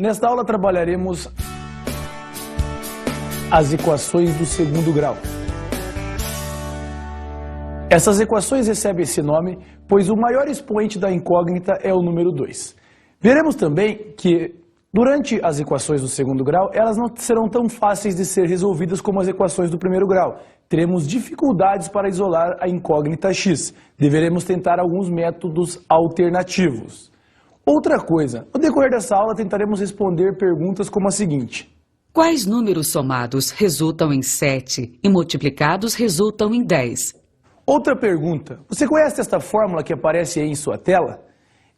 Nesta aula trabalharemos as equações do segundo grau. Essas equações recebem esse nome, pois o maior expoente da incógnita é o número 2. Veremos também que, durante as equações do segundo grau, elas não serão tão fáceis de ser resolvidas como as equações do primeiro grau. Teremos dificuldades para isolar a incógnita x. Deveremos tentar alguns métodos alternativos. Outra coisa, no decorrer dessa aula tentaremos responder perguntas como a seguinte. Quais números somados resultam em 7 e multiplicados resultam em 10? Outra pergunta, você conhece esta fórmula que aparece aí em sua tela?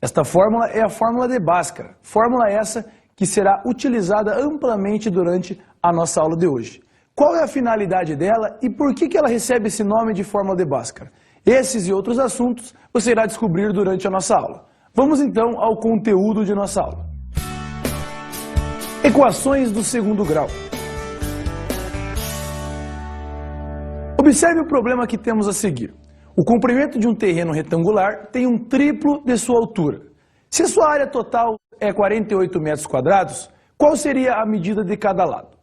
Esta fórmula é a fórmula de Bhaskara, fórmula essa que será utilizada amplamente durante a nossa aula de hoje. Qual é a finalidade dela e por que ela recebe esse nome de fórmula de Bhaskara? Esses e outros assuntos você irá descobrir durante a nossa aula. Vamos então ao conteúdo de nossa aula. Equações do segundo grau. Observe o problema que temos a seguir. O comprimento de um terreno retangular tem um triplo de sua altura. Se a sua área total é 48 metros quadrados, qual seria a medida de cada lado?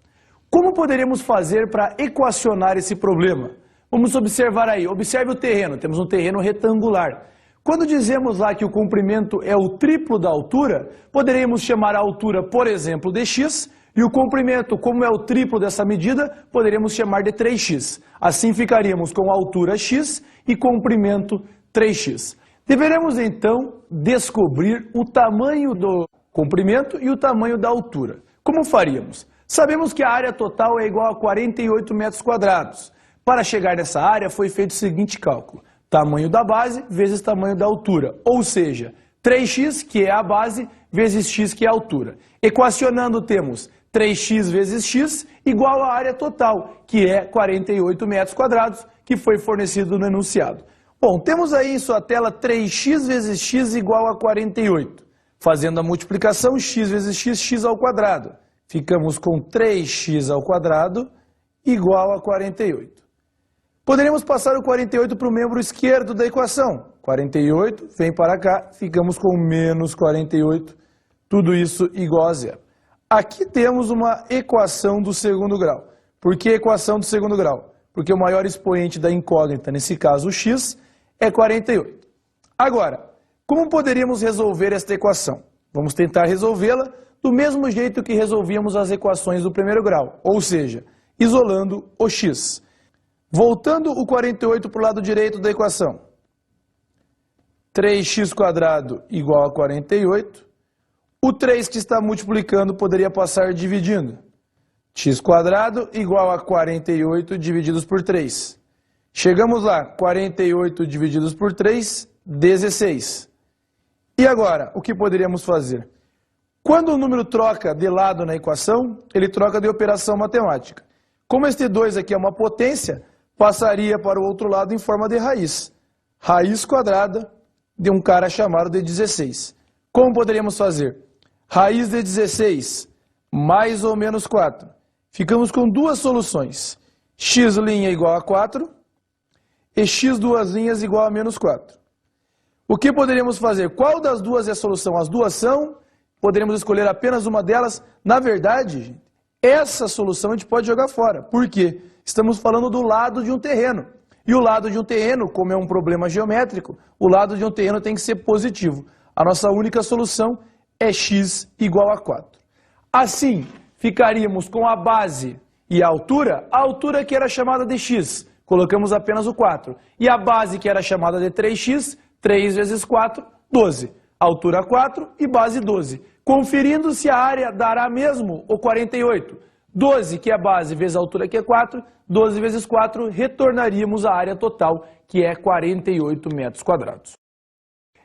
Como poderíamos fazer para equacionar esse problema? Vamos observar aí, observe o terreno, temos um terreno retangular. Quando dizemos lá que o comprimento é o triplo da altura, poderíamos chamar a altura, por exemplo, de x, e o comprimento, como é o triplo dessa medida, poderíamos chamar de 3x. Assim ficaríamos com a altura x e comprimento 3x. Deveremos então descobrir o tamanho do comprimento e o tamanho da altura. Como faríamos? Sabemos que a área total é igual a 48 metros quadrados. Para chegar nessa área foi feito o seguinte cálculo. Tamanho da base vezes tamanho da altura, ou seja, 3x, que é a base, vezes x, que é a altura. Equacionando temos 3x vezes x igual à área total, que é 48 metros quadrados, que foi fornecido no enunciado. Bom, temos aí em sua tela 3x vezes x igual a 48. Fazendo a multiplicação, x vezes x, x ao quadrado. Ficamos com 3x ao quadrado igual a 48. Poderíamos passar o 48 para o membro esquerdo da equação. 48 vem para cá, ficamos com menos 48, tudo isso igual a zero. Aqui temos uma equação do segundo grau. Por que equação do segundo grau? Porque o maior expoente da incógnita, nesse caso o x, é 48. Agora, como poderíamos resolver esta equação? Vamos tentar resolvê-la do mesmo jeito que resolvíamos as equações do primeiro grau, ou seja, isolando o x. Voltando o 48 para o lado direito da equação. 3x² igual a 48. O 3 que está multiplicando poderia passar dividindo. x² igual a 48 divididos por 3. Chegamos lá, 48 divididos por 3, 16. E agora, o que poderíamos fazer? Quando o número troca de lado na equação, ele troca de operação matemática. Como este 2 aqui é uma potência, passaria para o outro lado em forma de raiz. Raiz quadrada de um cara chamado de 16. Como poderíamos fazer? Raiz de 16 mais ou menos 4. Ficamos com duas soluções. X' igual a 4 e x duas linhas igual a menos 4. O que poderíamos fazer? Qual das duas é a solução? As duas são? Poderíamos escolher apenas uma delas? Na verdade, essa solução a gente pode jogar fora. Por quê? Estamos falando do lado de um terreno. E o lado de um terreno, como é um problema geométrico, o lado de um terreno tem que ser positivo. A nossa única solução é x igual a 4. Assim, ficaríamos com a base e a altura que era chamada de x, colocamos apenas o 4. E a base que era chamada de 3x, 3 vezes 4, 12. Altura 4 e base 12. Conferindo se a área dará mesmo o 48. 12, que é a base, vezes a altura, que é 4. 12 vezes 4, retornaríamos a área total, que é 48 metros quadrados.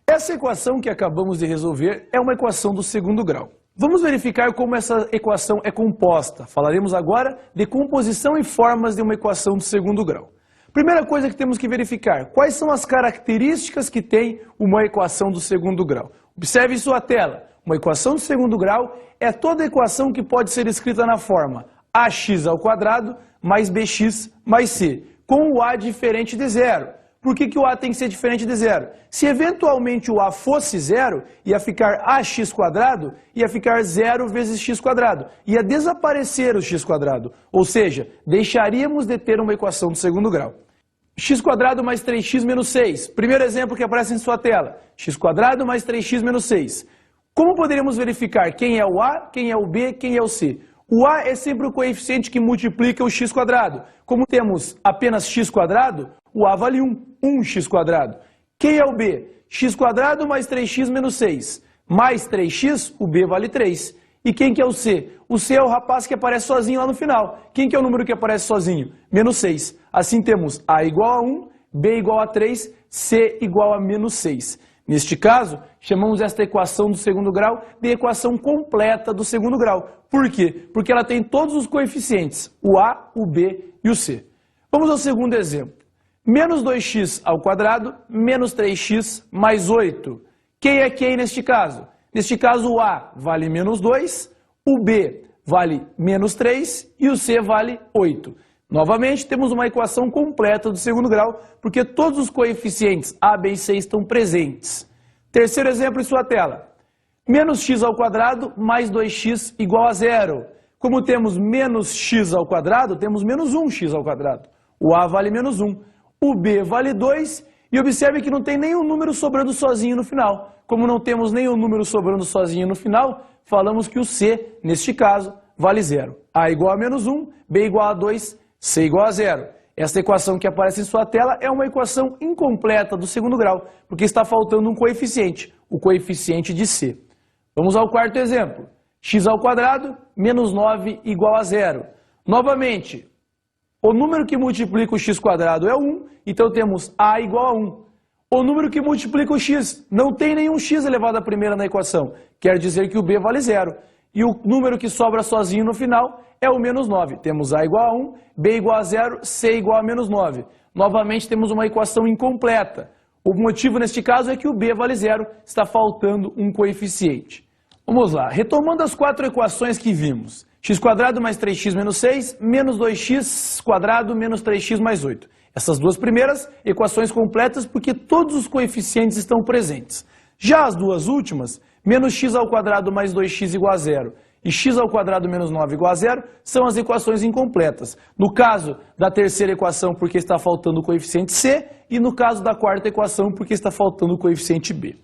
Essa equação que acabamos de resolver é uma equação do segundo grau. Vamos verificar como essa equação é composta. Falaremos agora de composição e formas de uma equação do segundo grau. Primeira coisa que temos que verificar, quais são as características que tem uma equação do segundo grau. Observe em sua tela. Uma equação do segundo grau é toda equação que pode ser escrita na forma ax² mais bx mais c, com o a diferente de zero. Por que o A tem que ser diferente de zero? Se eventualmente o A fosse zero, ia ficar ax quadrado, ia ficar 0 vezes x quadrado. Ia desaparecer o x quadrado. Ou seja, deixaríamos de ter uma equação do segundo grau. X quadrado mais 3x menos 6. Primeiro exemplo que aparece em sua tela. X quadrado mais 3x menos 6. Como poderíamos verificar quem é o A, quem é o B, quem é o C? O A é sempre o coeficiente que multiplica o x quadrado. Como temos apenas x quadrado, o A vale 1 x quadrado. Quem é o B? X quadrado mais 3x menos 6. Mais 3x, o B vale 3. E quem que é o C? O C é o rapaz que aparece sozinho lá no final. Quem que é o número que aparece sozinho? Menos 6. Assim temos A igual a 1, B igual a 3, C igual a menos 6. Neste caso, chamamos esta equação do segundo grau de equação completa do segundo grau. Por quê? Porque ela tem todos os coeficientes, o A, o B e o C. Vamos ao segundo exemplo. Menos 2x ao quadrado, menos 3x mais 8. Quem é quem neste caso? Neste caso, o A vale menos 2, o B vale menos 3 e o C vale 8. Novamente, temos uma equação completa do segundo grau, porque todos os coeficientes A, B e C estão presentes. Terceiro exemplo em sua tela. Menos x ao quadrado mais 2x igual a 0. Como temos menos x ao quadrado, temos menos 1x ao quadrado. O A vale menos 1, o B vale 2 e observe que não tem nenhum número sobrando sozinho no final. Como não temos nenhum número sobrando sozinho no final, falamos que o C, neste caso, vale 0. A igual a menos 1, B igual a 2, C igual a 0. Esta equação que aparece em sua tela é uma equação incompleta do segundo grau, porque está faltando um coeficiente, o coeficiente de C. Vamos ao quarto exemplo. X ao quadrado menos 9 igual a 0. Novamente, o número que multiplica o x quadrado é 1, então temos A igual a 1. O número que multiplica o x, não tem nenhum x elevado à primeira na equação, quer dizer que o B vale 0. E o número que sobra sozinho no final é o menos 9. Temos A igual a 1, B igual a 0, C igual a menos 9. Novamente temos uma equação incompleta. O motivo neste caso é que o B vale 0, está faltando um coeficiente. Vamos lá, retomando as quatro equações que vimos. X quadrado mais 3x menos 6, menos 2x quadrado menos 3x mais 8. Essas duas primeiras, equações completas porque todos os coeficientes estão presentes. Já as duas últimas, menos x ao quadrado mais 2x igual a 0 e x ao quadrado menos 9 igual a 0, são as equações incompletas. No caso da terceira equação, porque está faltando o coeficiente C, e no caso da quarta equação, porque está faltando o coeficiente B.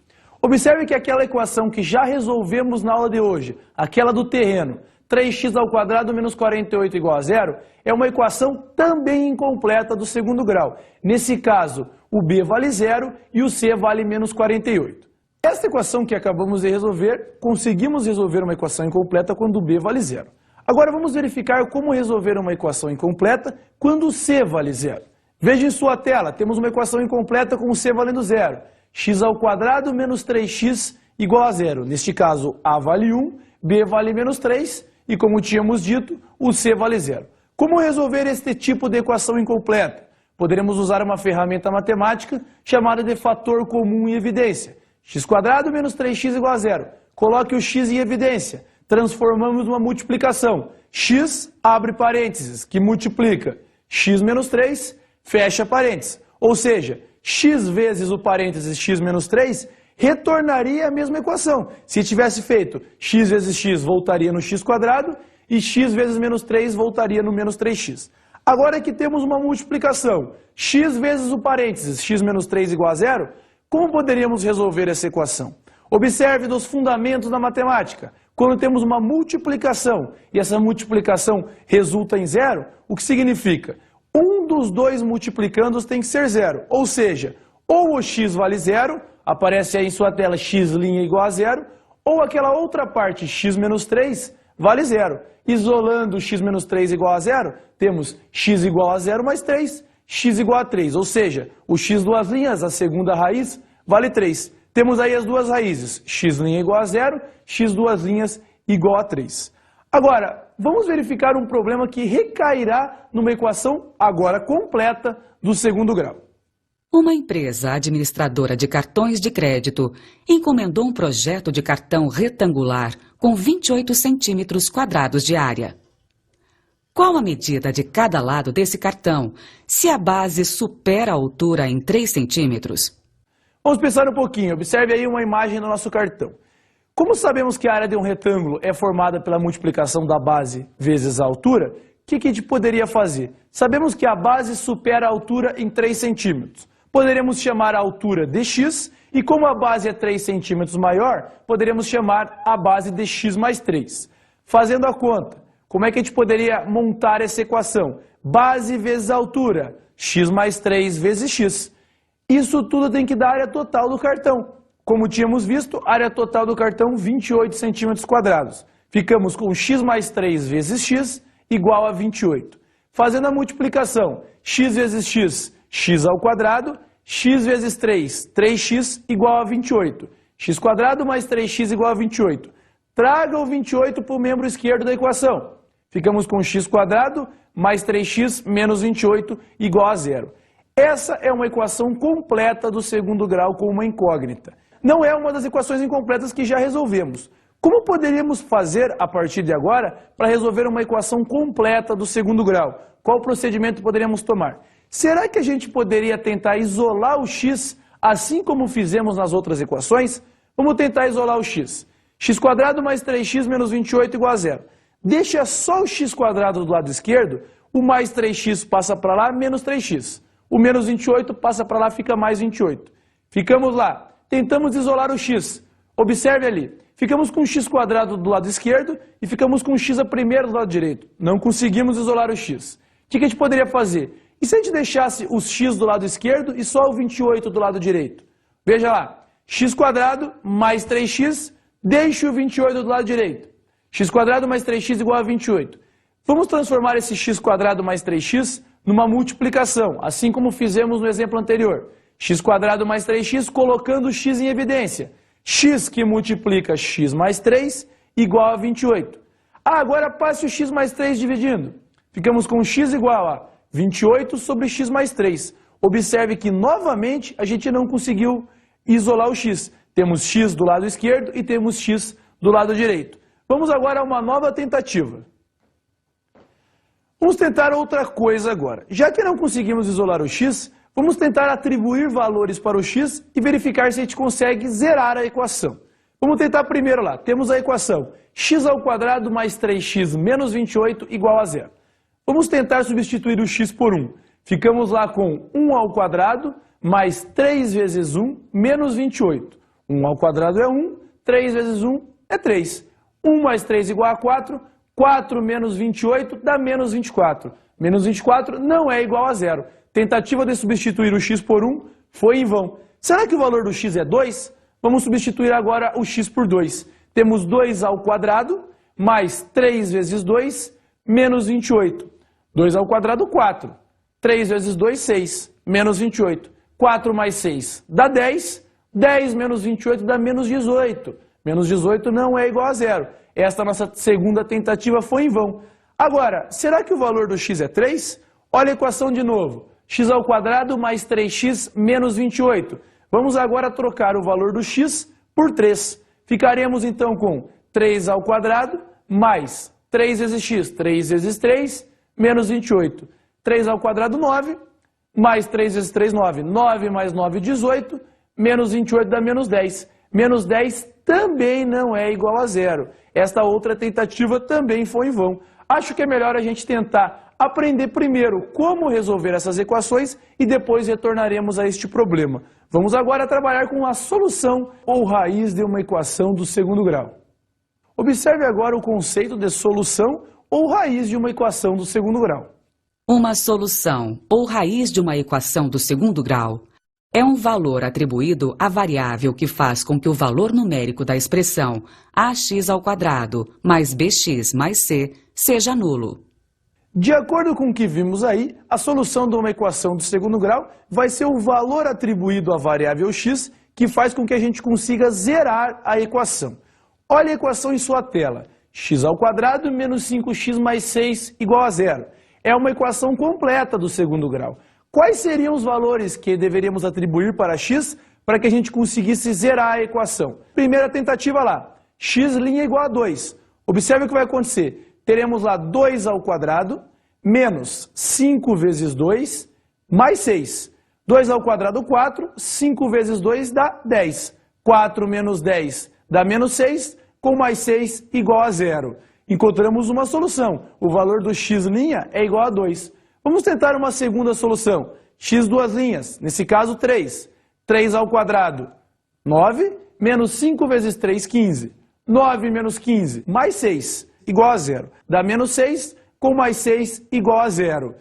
Observe que aquela equação que já resolvemos na aula de hoje, aquela do terreno, 3x ao quadrado menos 48 igual a 0, é uma equação também incompleta do segundo grau. Nesse caso, o B vale 0 e o C vale menos 48. Esta equação que acabamos de resolver, conseguimos resolver uma equação incompleta quando o B vale 0. Agora vamos verificar como resolver uma equação incompleta quando o C vale 0. Veja em sua tela, temos uma equação incompleta com o C valendo 0. X ao quadrado menos 3x igual a 0. Neste caso, A vale 1, B vale menos 3 e, como tínhamos dito, o C vale 0. Como resolver este tipo de equação incompleta? Poderemos usar uma ferramenta matemática chamada de fator comum em evidência. X quadrado menos 3x igual a 0. Coloque o x em evidência. Transformamos uma multiplicação. X, abre parênteses, que multiplica. X menos 3, fecha parênteses. Ou seja, x vezes o parênteses x menos 3 retornaria a mesma equação. Se tivesse feito x vezes x, voltaria no x quadrado, e x vezes menos 3 voltaria no menos 3x. Agora que temos uma multiplicação, x vezes o parênteses, x menos 3 igual a 0, como poderíamos resolver essa equação? Observe dos fundamentos da matemática. Quando temos uma multiplicação e essa multiplicação resulta em 0, o que significa? Um dos dois multiplicandos tem que ser 0, ou seja, ou o x vale 0, aparece aí em sua tela x' igual a 0, ou aquela outra parte, x menos 3, vale 0. Isolando x menos 3 igual a 0, temos x igual a 0 mais 3, x igual a 3, ou seja, o x duas linhas, a segunda raiz, vale 3. Temos aí as duas raízes, x' igual a 0, x duas linhas igual a 3. Agora, vamos verificar um problema que recairá numa equação agora completa do segundo grau. Uma empresa administradora de cartões de crédito encomendou um projeto de cartão retangular com 28 centímetros quadrados de área. Qual a medida de cada lado desse cartão, se a base supera a altura em 3 centímetros? Vamos pensar um pouquinho. Observe aí uma imagem do nosso cartão. Como sabemos que a área de um retângulo é formada pela multiplicação da base vezes a altura, o que a gente poderia fazer? Sabemos que a base supera a altura em 3 centímetros. Poderíamos chamar a altura de x, e como a base é 3 centímetros maior, poderíamos chamar a base de x mais 3. Fazendo a conta, como é que a gente poderia montar essa equação? Base vezes altura, x mais 3 vezes x. Isso tudo tem que dar a área total do cartão. Como tínhamos visto, a área total do cartão 28 centímetros quadrados. Ficamos com x mais 3 vezes x igual a 28. Fazendo a multiplicação, x vezes x, x ao quadrado, x vezes 3, 3x igual a 28. X quadrado mais 3x igual a 28. Traga o 28 para o membro esquerdo da equação. Ficamos com x quadrado mais 3x menos 28 igual a 0. Essa é uma equação completa do segundo grau com uma incógnita. Não é uma das equações incompletas que já resolvemos. Como poderíamos fazer, a partir de agora, para resolver uma equação completa do segundo grau? Qual procedimento poderíamos tomar? Será que a gente poderia tentar isolar o x, assim como fizemos nas outras equações? Vamos tentar isolar o x. X quadrado mais 3x menos 28 igual a 0. Deixa só o x quadrado do lado esquerdo, o mais 3x passa para lá, menos 3x. O menos 28 passa para lá, fica mais 28. Ficamos lá. Tentamos isolar o x. Observe ali. Ficamos com x quadrado do lado esquerdo e ficamos com x a primeiro do lado direito. Não conseguimos isolar o x. O que a gente poderia fazer? E se a gente deixasse os x do lado esquerdo e só o 28 do lado direito? Veja lá. X quadrado mais 3x, deixe o 28 do lado direito. X quadrado mais 3x igual a 28. Vamos transformar esse x quadrado mais 3x numa multiplicação, assim como fizemos no exemplo anterior. X quadrado mais 3x, colocando o x em evidência. X que multiplica x mais 3 igual a 28. Agora passe o x mais 3 dividindo. Ficamos com x igual a 28 sobre x mais 3. Observe que, novamente, a gente não conseguiu isolar o x. Temos x do lado esquerdo e temos x do lado direito. Vamos agora a uma nova tentativa. Vamos tentar outra coisa agora. Já que não conseguimos isolar o x, vamos tentar atribuir valores para o x e verificar se a gente consegue zerar a equação. Vamos tentar primeiro lá. Temos a equação x ao quadrado mais 3x menos 28 igual a 0. Vamos tentar substituir o x por 1. Ficamos lá com 1 ao quadrado mais 3 vezes 1 menos 28. 1 ao quadrado é 1, 3 vezes 1 é 3. 1 mais 3 igual a 4, 4 menos 28 dá menos 24. Menos 24 não é igual a 0. Tentativa de substituir o x por 1 foi em vão. Será que o valor do x é 2? Vamos substituir agora o x por 2. Temos 2 ao quadrado mais 3 vezes 2 menos 28. 2 ao quadrado, 4. 3 vezes 2, 6. Menos 28. 4 mais 6 dá 10. 10 menos 28 dá menos 18. Menos 18 não é igual a 0. Esta nossa segunda tentativa foi em vão. Agora, será que o valor do x é 3? Olha a equação de novo. X ao quadrado mais 3x menos 28. Vamos agora trocar o valor do x por 3. Ficaremos então com 3 ao quadrado mais 3 vezes x, 3 vezes 3, menos 28. 3 ao quadrado, 9, mais 3 vezes 3, 9. 9 mais 9, 18, menos 28 dá menos 10. Menos 10 também não é igual a 0. Esta outra tentativa também foi em vão. Acho que é melhor a gente tentar aprender primeiro como resolver essas equações e depois retornaremos a este problema. Vamos agora trabalhar com a solução ou raiz de uma equação do segundo grau. Observe agora o conceito de solução ou raiz de uma equação do segundo grau. Uma solução ou raiz de uma equação do segundo grau é um valor atribuído à variável que faz com que o valor numérico da expressão ax ao quadrado mais bx mais c seja nulo. De acordo com o que vimos aí, a solução de uma equação do segundo grau vai ser o valor atribuído à variável x que faz com que a gente consiga zerar a equação. Olha a equação em sua tela. X ao quadrado menos 5x mais 6 igual a 0. É uma equação completa do segundo grau. Quais seriam os valores que deveríamos atribuir para x para que a gente conseguisse zerar a equação? Primeira tentativa lá. X' igual a 2. Observe o que vai acontecer. teremos lá 2 ao quadrado, menos 5 vezes 2, mais 6. 2 ao quadrado, 4, 5 vezes 2 dá 10. 4 menos 10 dá menos 6, com mais 6 igual a 0. Encontramos uma solução. O valor do x' é igual a 2. Vamos tentar uma segunda solução. X duas linhas, nesse caso 3. 3 ao quadrado, 9, menos 5 vezes 3, 15. 9 menos 15, mais 6, igual a 0. Dá menos 6, com mais 6 igual a 0.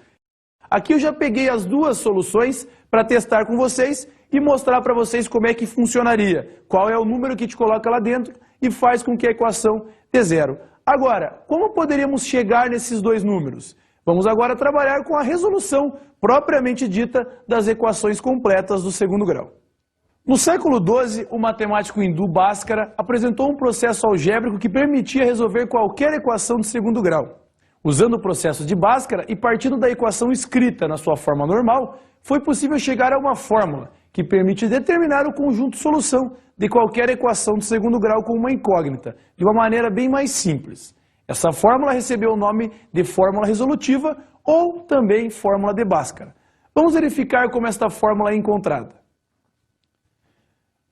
Aqui eu já peguei as duas soluções para testar com vocês e mostrar para vocês como é que funcionaria. Qual é o número que te coloca lá dentro e faz com que a equação dê 0. Agora, como poderíamos chegar nesses dois números? Vamos agora trabalhar com a resolução propriamente dita das equações completas do segundo grau. No século XII, o matemático hindu Bhaskara apresentou um processo algébrico que permitia resolver qualquer equação de segundo grau. Usando o processo de Bhaskara e partindo da equação escrita na sua forma normal, foi possível chegar a uma fórmula que permite determinar o conjunto solução de qualquer equação de segundo grau com uma incógnita, de uma maneira bem mais simples. Essa fórmula recebeu o nome de fórmula resolutiva ou também fórmula de Bhaskara. Vamos verificar como esta fórmula é encontrada.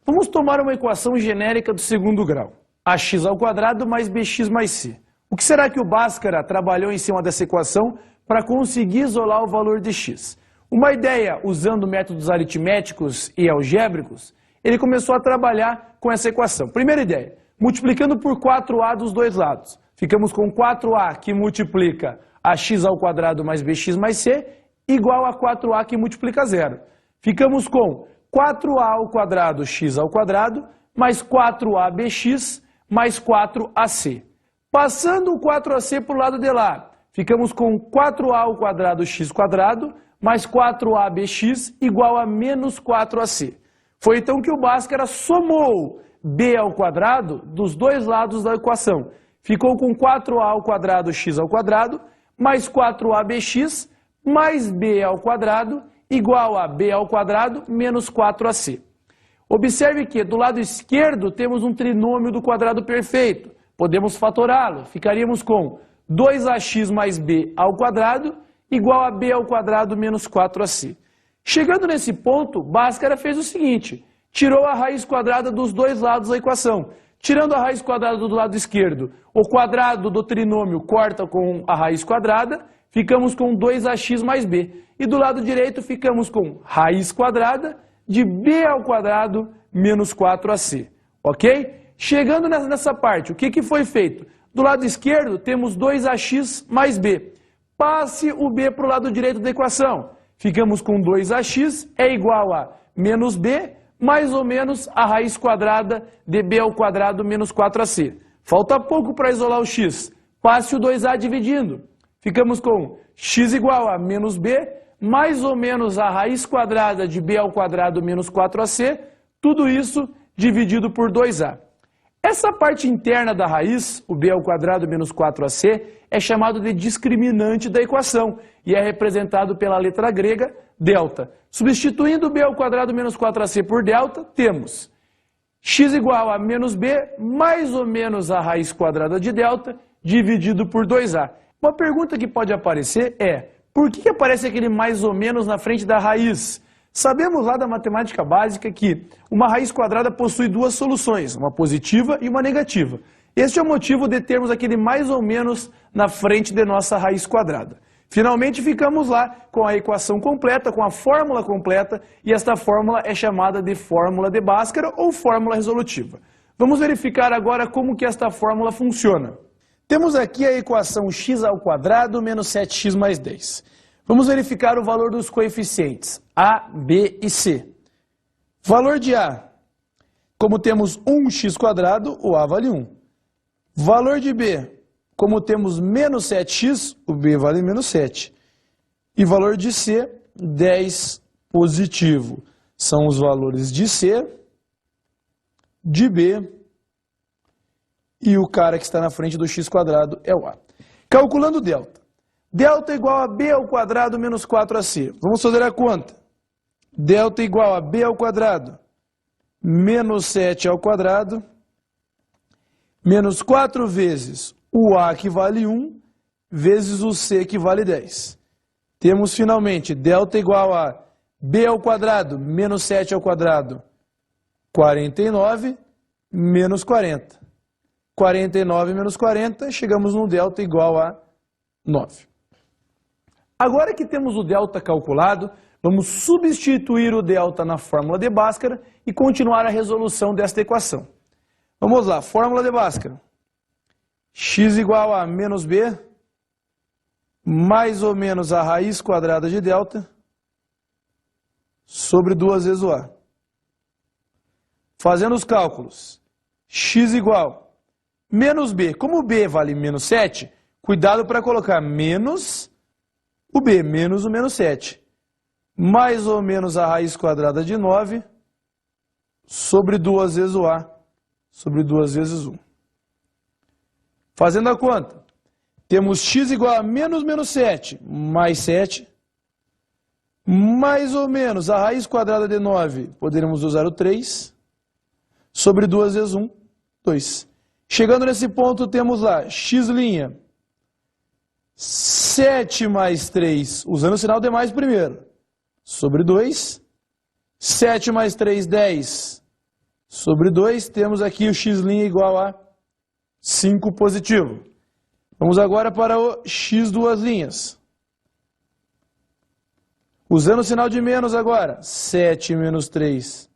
Vamos tomar uma equação genérica do segundo grau, ax ao quadrado mais bx mais c. O que será que o Bhaskara trabalhou em cima dessa equação para conseguir isolar o valor de x? Uma ideia, usando métodos aritméticos e algébricos, ele começou a trabalhar com essa equação. Primeira ideia, multiplicando por 4a dos dois lados. Ficamos com 4a que multiplica ax ao quadrado mais bx mais c, igual a 4a que multiplica 0. Ficamos com 4a ao quadrado x ao quadrado, mais 4abx, mais 4ac. Passando o 4ac para o lado de lá, ficamos com 4a ao quadrado x quadrado, mais 4abx, igual a menos 4ac. Foi então que o Bhaskara somou b ao quadrado dos dois lados da equação. Ficou com 4a ao quadrado x ao quadrado, mais 4abx, mais b ao quadrado, igual a b ao quadrado menos 4ac. Observe que do lado esquerdo temos um trinômio do quadrado perfeito. Podemos fatorá-lo. Ficaríamos com 2ax mais b ao quadrado igual a b ao quadrado menos 4ac. Chegando nesse ponto, Bhaskara fez o seguinte, tirou a raiz quadrada dos dois lados da equação. Tirando a raiz quadrada do lado esquerdo, o quadrado do trinômio corta com a raiz quadrada, ficamos com 2ax mais b. E do lado direito ficamos com raiz quadrada de b ao quadrado menos 4ac. Ok? Chegando nessa parte, o que foi feito? Do lado esquerdo temos 2ax mais b. Passe o b para o lado direito da equação. Ficamos com 2ax é igual a menos b, mais ou menos a raiz quadrada de b ao quadrado menos 4ac. Falta pouco para isolar o x. Passe o 2a dividindo. Ficamos com x igual a menos b, mais ou menos a raiz quadrada de b ao quadrado menos 4ac, tudo isso dividido por 2a. Essa parte interna da raiz, o b ao quadrado menos 4ac, é chamado de discriminante da equação e é representado pela letra grega delta. Substituindo b ao quadrado menos 4ac por delta, temos x igual a menos b, mais ou menos a raiz quadrada de delta, dividido por 2a. Uma pergunta que pode aparecer é, por que aparece aquele mais ou menos na frente da raiz? Sabemos lá da matemática básica que uma raiz quadrada possui duas soluções, uma positiva e uma negativa. Este é o motivo de termos aquele mais ou menos na frente de nossa raiz quadrada. Finalmente ficamos lá com a equação completa, com a fórmula completa, e esta fórmula é chamada de fórmula de Bhaskara ou fórmula resolutiva. Vamos verificar agora como que esta fórmula funciona. Temos aqui a equação x ao quadrado menos 7x mais 10. Vamos verificar o valor dos coeficientes a, b e c. Valor de a, como temos 1x quadrado, o a vale 1. Valor de b, como temos menos 7x, o b vale menos 7. E valor de c, 10 positivo. São os valores de c, de b e o cara que está na frente do x quadrado é o a. Calculando delta. Delta igual a b ao quadrado menos 4ac. Vamos fazer a conta. Delta igual a b ao quadrado menos 7 ao quadrado menos 4 vezes o A que vale 1 vezes o C que vale 10. Temos finalmente delta igual a B ao quadrado menos 7 ao quadrado, 49 menos 40. 49 menos 40, chegamos no delta igual a 9. Agora que temos o delta calculado, vamos substituir o delta na fórmula de Bhaskara e continuar a resolução desta equação. Vamos lá, fórmula de Bhaskara. X igual a menos B, mais ou menos a raiz quadrada de delta, sobre 2 vezes o A. Fazendo os cálculos, x igual menos B. Como B vale menos 7, cuidado para colocar menos o B, menos o menos 7. Mais ou menos a raiz quadrada de 9, sobre 2 vezes o A, sobre 2 vezes 1. Fazendo a conta, temos x igual a menos 7, mais 7, mais ou menos a raiz quadrada de 9, poderemos usar o 3, sobre 2 vezes 1, 2. Chegando nesse ponto, temos lá x', 7 mais 3, usando o sinal de mais primeiro, sobre 2, 7 mais 3, 10, sobre 2, temos aqui o x' igual a 5 positivo. Vamos agora para o x duas linhas. Usando o sinal de menos agora, 7 menos 3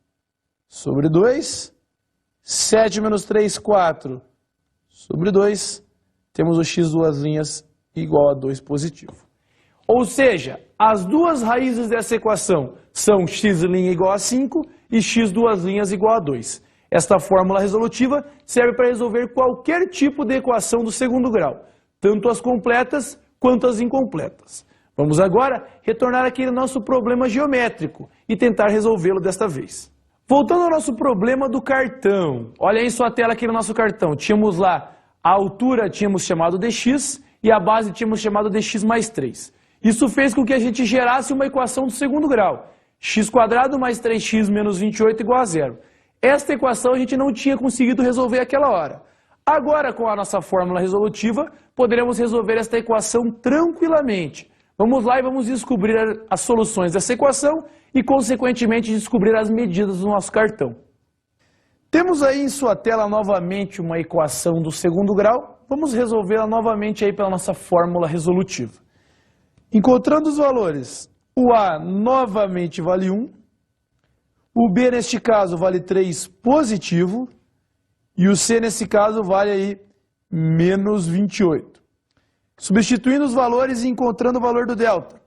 sobre 2, 7 menos 3, 4 sobre 2, temos o x duas linhas igual a 2 positivo. Ou seja, as duas raízes dessa equação são x' igual a 5 e x duas linhas igual a 2. Esta fórmula resolutiva serve para resolver qualquer tipo de equação do segundo grau, tanto as completas quanto as incompletas. Vamos agora retornar aqui ao nosso problema geométrico e tentar resolvê-lo desta vez. Voltando ao nosso problema do cartão. Olha aí sua tela aqui no nosso cartão. Tínhamos lá a altura, tínhamos chamado de x, e a base tínhamos chamado de x mais 3. Isso fez com que a gente gerasse uma equação do segundo grau. X² mais 3x menos 28 igual a 0. Esta equação a gente não tinha conseguido resolver àquela hora. Agora, com a nossa fórmula resolutiva, poderemos resolver esta equação tranquilamente. Vamos lá e vamos descobrir as soluções dessa equação e, consequentemente, descobrir as medidas do nosso cartão. Temos aí em sua tela novamente uma equação do segundo grau. Vamos resolvê-la novamente aí pela nossa fórmula resolutiva. Encontrando os valores, o A novamente vale 1, o B neste caso vale 3 positivo e o C nesse caso vale aí menos 28. Substituindo os valores e encontrando o valor do delta.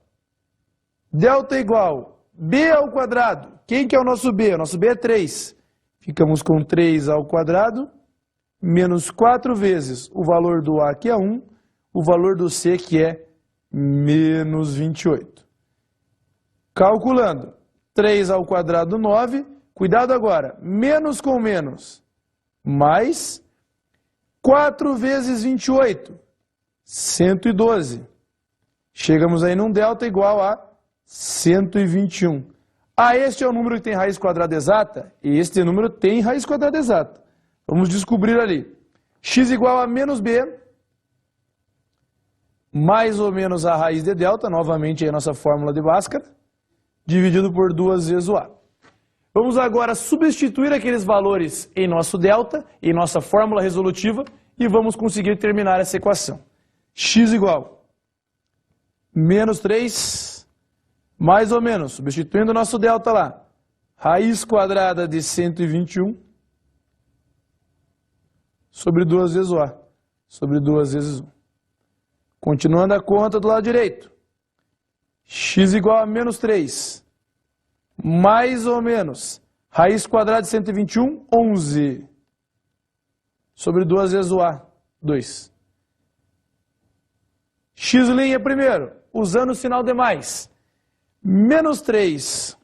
Delta igual B ao quadrado. Quem que é o nosso B? O nosso B é 3. Ficamos com 3 ao quadrado menos 4 vezes o valor do A, que é 1, o valor do C, que é menos 28. Calculando, 3 ao quadrado, 9. Cuidado agora, menos com menos, mais 4 vezes 28, 112. Chegamos aí num delta igual a 121. Este é o número que tem raiz quadrada exata, e este número tem raiz quadrada exata. Vamos descobrir ali. X igual a menos B, mais ou menos a raiz de delta, novamente aí a nossa fórmula de Bhaskara, dividido por 2 vezes o A. Vamos agora substituir aqueles valores em nosso delta, em nossa fórmula resolutiva, e vamos conseguir terminar essa equação. X igual menos 3, mais ou menos, substituindo o nosso delta lá, raiz quadrada de 121, sobre 2 vezes o A, sobre 2 vezes 1. Continuando a conta do lado direito. X igual a menos 3, mais ou menos, raiz quadrada de 121, 11, sobre 2 vezes o A, 2. X' primeiro, usando o sinal de mais, menos 3,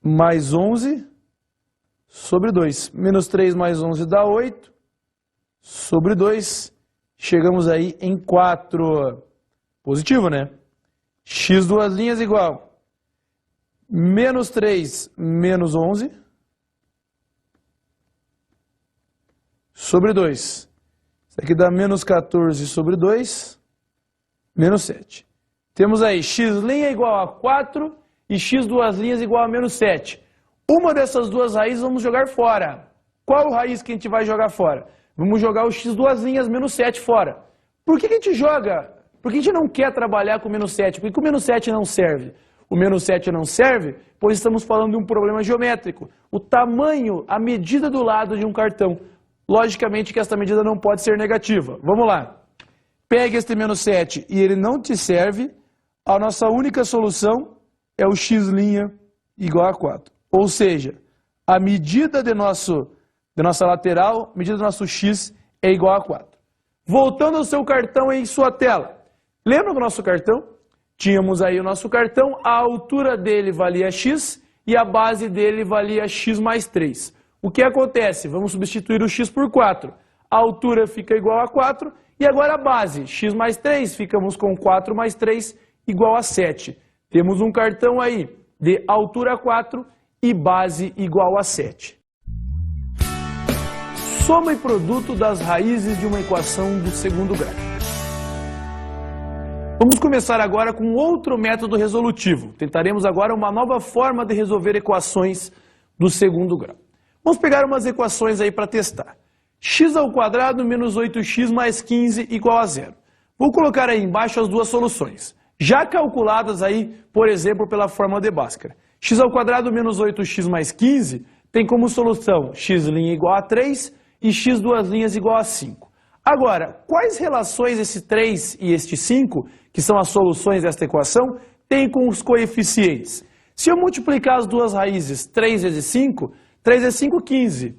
mais 11, sobre 2. Menos 3 mais 11 dá 8, sobre 2, chegamos aí em 4. Positivo, né? X duas linhas igual menos 3 menos 11 sobre 2. Isso aqui dá menos 14 sobre 2, menos 7. Temos aí x' igual a 4 e x duas linhas igual a menos 7. Uma dessas duas raízes vamos jogar fora. Qual raiz que a gente vai jogar fora? Vamos jogar o x duas linhas menos 7 fora. Por que a gente joga? Por que a gente não quer trabalhar com menos 7? Por que o menos 7 não serve? O menos 7 não serve, pois estamos falando de um problema geométrico. O tamanho, a medida do lado de um cartão. Logicamente que esta medida não pode ser negativa. Vamos lá. Pegue este menos 7 e ele não te serve. A nossa única solução é o x' igual a 4. Ou seja, a medida de nossa lateral, a medida do nosso x é igual a 4. Voltando ao seu cartão em sua tela. Lembra do nosso cartão? Tínhamos aí o nosso cartão, a altura dele valia x e a base dele valia x mais 3. O que acontece? Vamos substituir o x por 4. A altura fica igual a 4 e agora a base, x mais 3, ficamos com 4 mais 3 igual a 7. Temos um cartão aí de altura 4 e base igual a 7. Soma e produto das raízes de uma equação do segundo grau. Vamos começar agora com outro método resolutivo. Tentaremos agora uma nova forma de resolver equações do segundo grau. Vamos pegar umas equações aí para testar. X ao quadrado menos 8x mais 15 igual a 0. Vou colocar aí embaixo as duas soluções, já calculadas aí, por exemplo, pela fórmula de Bhaskara. X ao quadrado menos 8x mais 15 tem como solução x' igual a 3 e x duas linhas igual a 5. Agora, quais relações esse 3 e este 5, que são as soluções desta equação, têm com os coeficientes? Se eu multiplicar as duas raízes 3 vezes 5, 3 vezes 5, 15.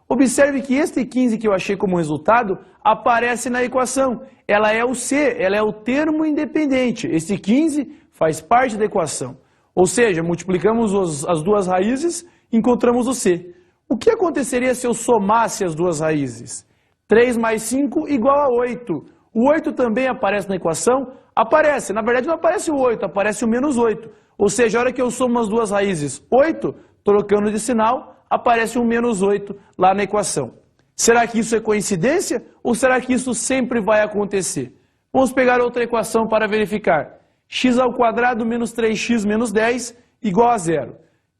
Observe que este 15 que eu achei como resultado aparece na equação. Ela é o C, ela é o termo independente. Esse 15 faz parte da equação. Ou seja, multiplicamos as duas raízes, encontramos o C. O que aconteceria se eu somasse as duas raízes? 3 mais 5 igual a 8. O 8 também aparece na equação? Aparece. Na verdade não aparece o 8, aparece o menos 8. Ou seja, a hora que eu somo as duas raízes 8, trocando de sinal, aparece um menos 8 lá na equação. Será que isso é coincidência ou será que isso sempre vai acontecer? Vamos pegar outra equação para verificar. X ao quadrado menos 3x menos 10 igual a 0.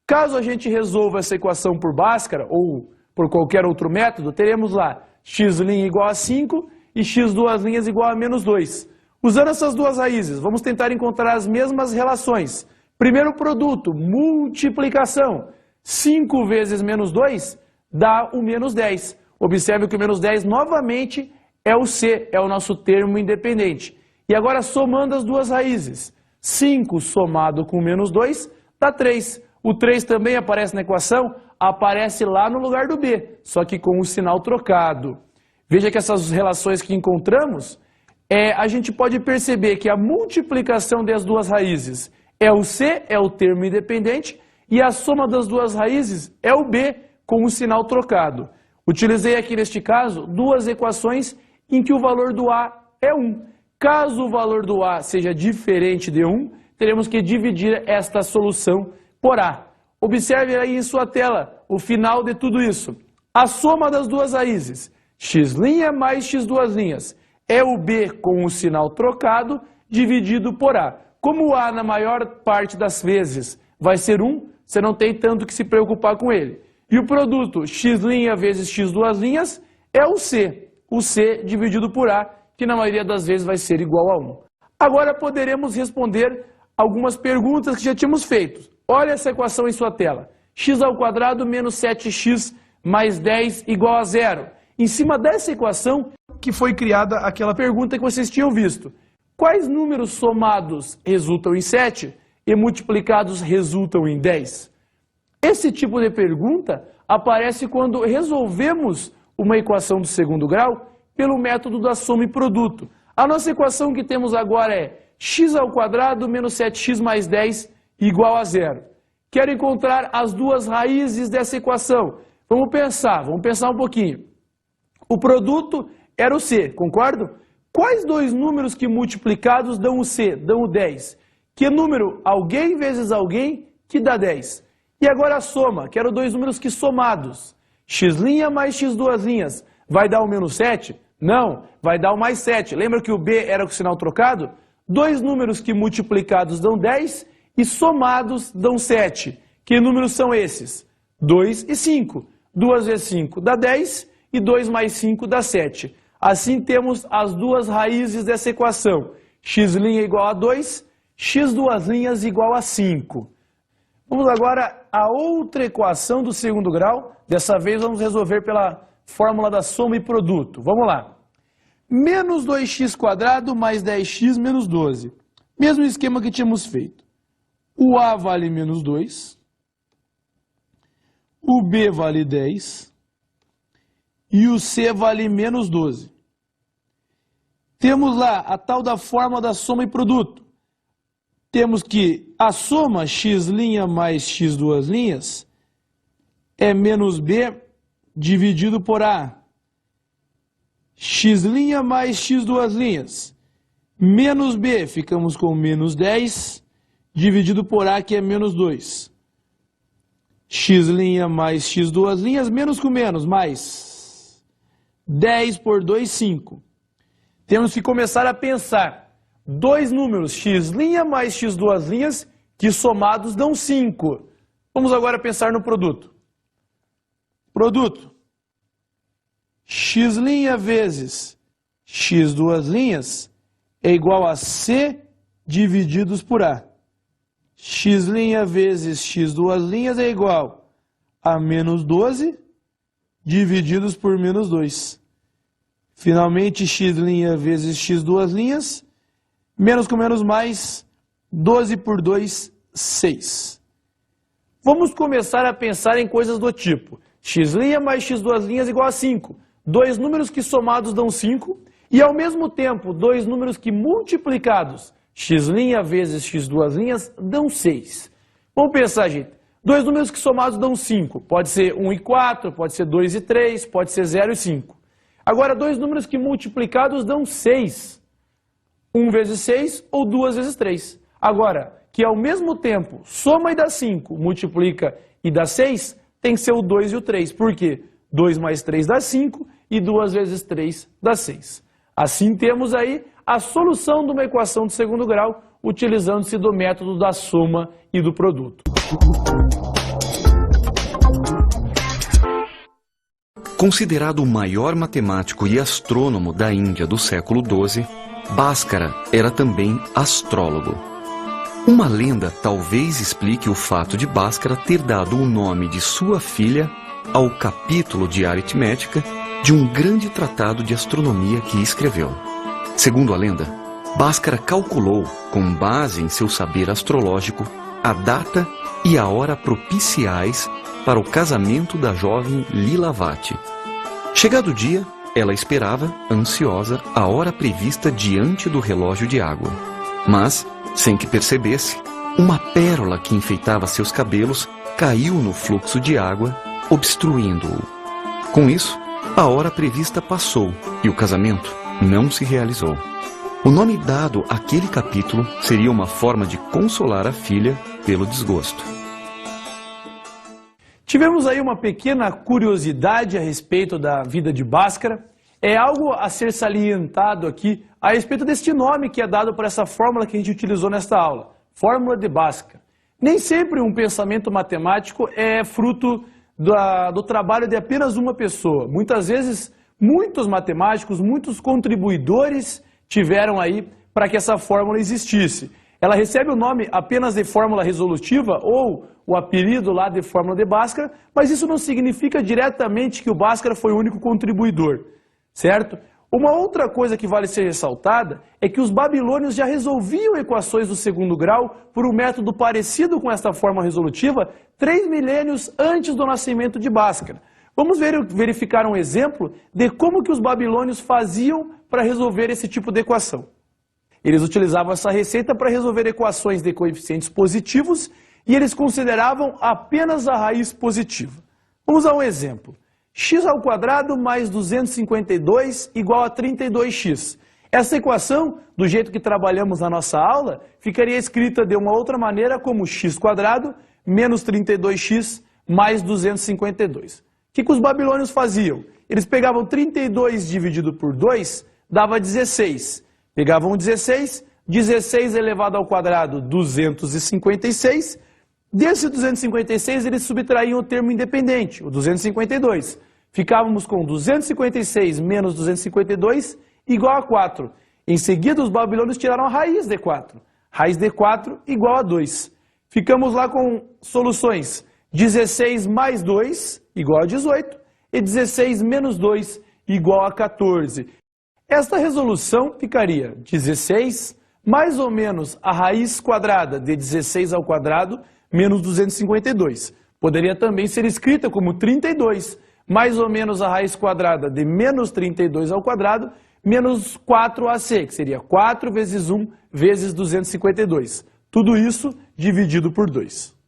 Caso a gente resolva essa equação por Bhaskara ou por qualquer outro método, teremos lá x' igual a 5 e x duas linhas igual a menos 2. Usando essas duas raízes, vamos tentar encontrar as mesmas relações. Primeiro produto, multiplicação. 5 vezes menos 2 dá o menos 10. Observe que o menos 10 novamente é o C, é o nosso termo independente. E agora somando as duas raízes. 5 somado com menos 2 dá 3. O 3 também aparece na equação, aparece lá no lugar do B, só que com o sinal trocado. Veja que essas relações que encontramos, a gente pode perceber que a multiplicação das duas raízes é o C, é o termo independente, e a soma das duas raízes é o B, com o sinal trocado. Utilizei aqui neste caso duas equações em que o valor do A é 1. Caso o valor do A seja diferente de 1, teremos que dividir esta solução por A. Observe aí em sua tela o final de tudo isso. A soma das duas raízes, x' mais x duas linhas, é o B com o sinal trocado dividido por A. Como o A na maior parte das vezes vai ser 1, você não tem tanto que se preocupar com ele. E o produto x' vezes x duas linhas é o C dividido por A, que na maioria das vezes vai ser igual a 1. Agora poderemos responder algumas perguntas que já tínhamos feito. Olha essa equação em sua tela. X ao quadrado menos 7x mais 10 igual a 0. Em cima dessa equação que foi criada aquela pergunta que vocês tinham visto. Quais números somados resultam em 7 e multiplicados resultam em 10? Esse tipo de pergunta aparece quando resolvemos uma equação do segundo grau pelo método da soma e produto. A nossa equação que temos agora é x ao quadrado menos 7x mais 10 igual a 0. Quero encontrar as duas raízes dessa equação. Vamos pensar um pouquinho. O produto era o C, concordo? Quais dois números que multiplicados dão o C, dão o 10? Que número alguém vezes alguém que dá 10? E agora a soma, quero dois números que somados. X' mais x duas linhas vai dar o menos 7? Não, vai dar o mais 7. Lembra que o B era com o sinal trocado? Dois números que multiplicados dão 10 e somados dão 7. Que números são esses? 2 e 5. 2 vezes 5 dá 10 e 2 mais 5 dá 7. Assim temos as duas raízes dessa equação. X' igual a 2, x duas linhas igual a 5. Vamos agora a outra equação do segundo grau. Dessa vez vamos resolver pela fórmula da soma e produto. Vamos lá. Menos 2x² mais 10x menos 12. Mesmo esquema que tínhamos feito. O A vale menos 2. O B vale 10. E o C vale menos 12. Temos lá a tal da fórmula da soma e produto. Temos que a soma x' mais x duas linhas é menos B dividido por A. X' mais x duas linhas. Menos B, ficamos com menos 10, dividido por A, que é menos 2. X' mais x duas linhas, menos com menos, mais 10 por 2, 5. Temos que começar a pensar. Dois números, x' mais x duas linhas, que somados dão 5. Vamos agora pensar no produto. Produto. X' vezes x duas linhas é igual a C divididos por A. X' vezes x duas linhas é igual a menos 12 divididos por menos 2. Finalmente, x' vezes x duas linhas, menos com menos mais, 12 por 2, 6. Vamos começar a pensar em coisas do tipo x' mais x duas linhas igual a 5. Dois números que somados dão 5 e, ao mesmo tempo, dois números que multiplicados, x' vezes x duas linhas, dão 6. Vamos pensar, gente. Dois números que somados dão 5. Pode ser 1 e 4, pode ser 2 e 3, pode ser 0 e 5. Agora, dois números que multiplicados dão 6. 1 vezes 6 ou 2 vezes 3. Agora, que ao mesmo tempo soma e dá 5, multiplica e dá 6, tem que ser o 2 e o 3. Por quê? 2 mais 3 dá 5 e 2 vezes 3 dá 6. Assim temos aí a solução de uma equação de segundo grau, utilizando-se do método da soma e do produto. Considerado o maior matemático e astrônomo da Índia do século XII, Bhaskara era também astrólogo. Uma lenda talvez explique o fato de Bhaskara ter dado o nome de sua filha ao capítulo de aritmética de um grande tratado de astronomia que escreveu. Segundo a lenda, Bhaskara calculou, com base em seu saber astrológico, a data e a hora propiciais para o casamento da jovem Lilavati. Chegado o dia, ela esperava, ansiosa, a hora prevista diante do relógio de água. Mas, sem que percebesse, uma pérola que enfeitava seus cabelos caiu no fluxo de água, obstruindo-o. Com isso, a hora prevista passou e o casamento não se realizou. O nome dado àquele capítulo seria uma forma de consolar a filha pelo desgosto. Tivemos aí uma pequena curiosidade a respeito da vida de Bhaskara. É algo a ser salientado aqui a respeito deste nome que é dado por essa fórmula que a gente utilizou nesta aula, fórmula de Bhaskara. Nem sempre um pensamento matemático é fruto do trabalho de apenas uma pessoa. Muitas vezes, muitos matemáticos, muitos contribuidores tiveram aí para que essa fórmula existisse. Ela recebe o nome apenas de fórmula resolutiva ou o apelido lá de fórmula de Bhaskara, mas isso não significa diretamente que o Bhaskara foi o único contribuidor, certo? Uma outra coisa que vale ser ressaltada é que os babilônios já resolviam equações do segundo grau por um método parecido com esta fórmula resolutiva 3 milênios antes do nascimento de Bhaskara. Vamos verificar um exemplo de como que os babilônios faziam para resolver esse tipo de equação. Eles utilizavam essa receita para resolver equações de coeficientes positivos e eles consideravam apenas a raiz positiva. Vamos a um exemplo. x² mais 252 igual a 32x. Essa equação, do jeito que trabalhamos na nossa aula, ficaria escrita de uma outra maneira como x² menos 32x mais 252. O que os babilônios faziam? eles pegavam 32 dividido por 2, dava 16. Pegavam 16, 16 elevado ao quadrado, 256. Desse 256, eles subtraíam o termo independente, o 252. Ficávamos com 256 menos 252 igual a 4. Em seguida, os babilônios tiraram a raiz de 4. Raiz de 4 igual a 2. Ficamos lá com soluções. 16 mais 2 igual a 18 e 16 menos 2 igual a 14. Esta resolução ficaria 16 mais ou menos a raiz quadrada de 16 ao quadrado menos 252. Poderia também ser escrita como 32 mais ou menos a raiz quadrada de menos 32 ao quadrado menos 4ac, que seria 4 vezes 1 vezes 252. Tudo isso dividido por 2.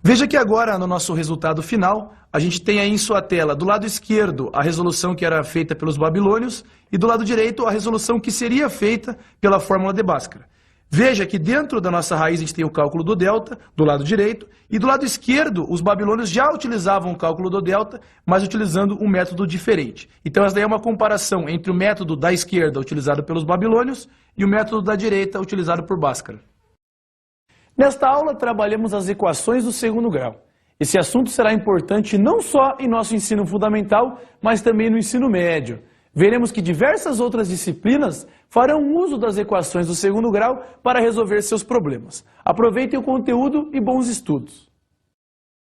Veja que agora, no nosso resultado final, a gente tem aí em sua tela, do lado esquerdo, a resolução que era feita pelos babilônios e do lado direito, a resolução que seria feita pela fórmula de Bhaskara. Veja que dentro da nossa raiz a gente tem o cálculo do delta, do lado direito, e do lado esquerdo, os babilônios já utilizavam o cálculo do delta, mas utilizando um método diferente. Então essa daí é uma comparação entre o método da esquerda utilizado pelos babilônios e o método da direita utilizado por Bhaskara. Nesta aula, trabalhamos as equações do segundo grau. Esse assunto será importante não só em nosso ensino fundamental, mas também no ensino médio. Veremos que diversas outras disciplinas farão uso das equações do segundo grau para resolver seus problemas. Aproveitem o conteúdo e bons estudos!